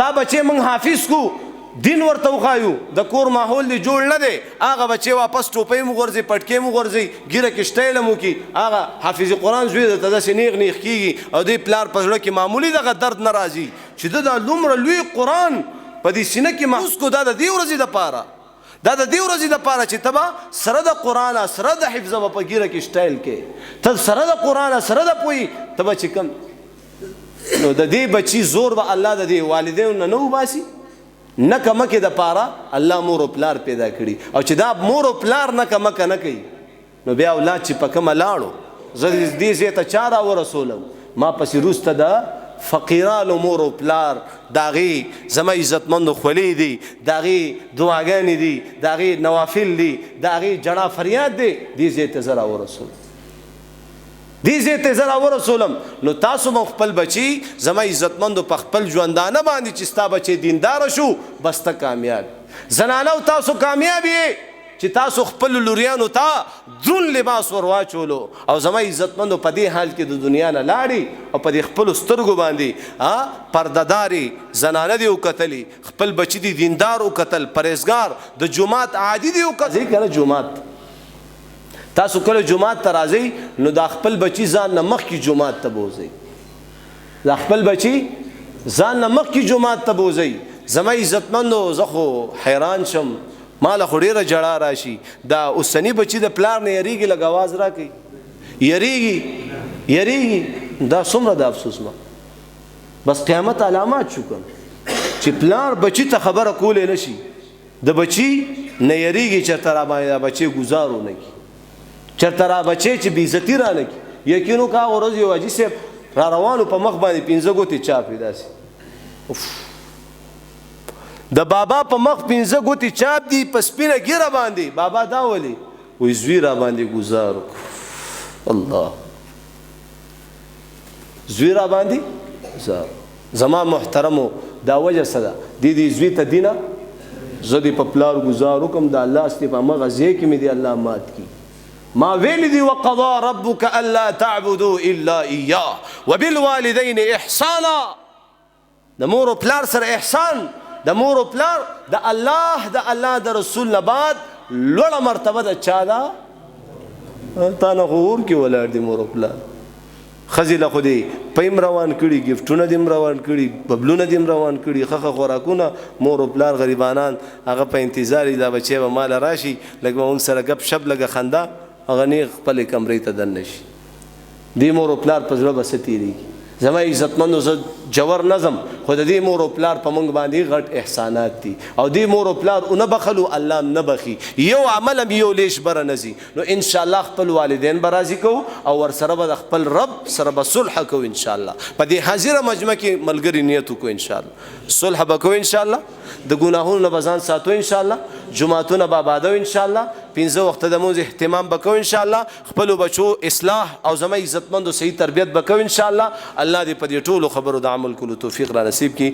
ستا بچې موږ حافظ کو دین ورته وښایو د کور ماحول دی جوړ نه دی هغه بچې واپس ټوپۍ مو غورځي پټکې مو غورځي ګیره کې شټیله مو کي هغه حافظ قرآن زوی درته داسې نیغ نیغ کېږي او دی پلار په زړه کې معمولي دغه درد نه راځي چې ده دا دومره لوی قرآن په دې سینه کې محفوظ کو دا د دې ورځې دپاره دا د دې ورځې دپاره چې ته به سره د قرآنه سره د حفظه به په ګیره کې شټایل کې ته سره د قرآنه سره د پوهې ته به چې کوم نو د دې بچي زور به الله د دې والدینو نه وباسي نه کمکې دپاره الله مور و پلار پیدا کړي او چې دا مور و پلار نه کمکه نه کوي نو بیا اولاد چې په کومه لاړو زه دې ځای ته چا راورسولم ما پسې وروسته د فقیرانو مور و پلار د هغې زما عزتمندو خولې دي د هغې دعاګانې دي د هغې نوافل دي د هغې جړا فریاد دی دې ځای ته زه راورسولم دې ځای ته زه راورسولم نو تاسو هم خپل بچي زما عزتمندو په خپل ژوندانه باندې چې ستا بچی دینداره شو بس ته کامیاب زنانو تاسو کامیاب یې چې تاسو خپل لوریانو ته دروند لباس ور واچولو او زما عزتمندو په دې حال کې د دنیا نه لاړې او په دې خپلو سترګو باندې پردهدارې زنانه دې وکتلې خپل بچي دې دیندار وکتل پرهیزګار د جومات عادي دې وکتل که نه جومات تاسو کله جومات ته راځئ نو دا خپل بچي ځان نه مخکې جومات ته بوځئ دا خپل بچي ځان نه مخکې جومات ته بوځئ زما عزتمندو زه خو حیران شم ماله خو ډېره جړا راشي دا اوسني بچي د پلار نه یریږي لږ اواز راکوي یریږي دا څومره د افسوس ما بس قیامت علامات شو کوم چې پلار بچي ته خبره کولی نه شي د بچي نه یریږي چېرته را باندې دا بچی ګزار ونه کړي چرته را بچی چې بېعزتي را نه کړي یقینو که هغه ورځ یو حاجي صاحب را روانو په مخ باندې 5 ګوتې چاپ وي داسې د بابا په مخ 5 ګوتې چاپ دي په سپینه ګیره باندې بابا دا ولې وایي زوی را باندې ګزار وکړو الله زوی را باندې ګزار زما محترمو دا وجه څه ده دې زوی ته دینه زه دې په پلار ګزار وکړم د الله استې په همغه ځای کې مې دې الله مات کړي ما ویلی دی وقضا ربک الا تعبدوا الا ایاه وبالوالدین احسانا د مور و پلار سره احسان د مور و پلار د الله د رسول نه بعد لوړه مرتبه د چا ده تا نه خو اور کې ولاړ دي مور و پلار ښځې له خو دې پیم روان کړي ګفټونه دې روان کړي ببلونه دې روان کړي ښه خوراکونه مور و پلار غریبانان هغه په انتظار دا بچی به ماله راشي لږ به موږ سره ګپ شپ لږه خندا هغه نیغ خپلې کمرې ته دننه شي دې مور و پلار په زړه به څه تېرېږي زما عزتمندو زه جوور نظم خو د دې مور و پلار په موږ باندې غټ احسانات دي او دې مور و پلار ونه بخلو الله هم نه بخي یو عمل هم یو لیش بره نه ځي نو انشاءالله خپل والدین به راضي کوو او ورسره به د خپل رب سره به صلح کوو انشاءالله په دې حاضره مجمع کې ملګري نیت وکړو انشاءالله صلح به کوو انشاءالله د ګناهونو نه به ځان ساتو انشاءالله جماعتونه به آبادو انشاءالله 5 وخته د مونځ اهتمام به کوو انشاءالله خپلو بچو اصلاح او زما عزتمندو صحیح تربیت به کوو انشاءالله الله دې په دې ټولو خبرو د عمل کولو توفیق را نصیب کړي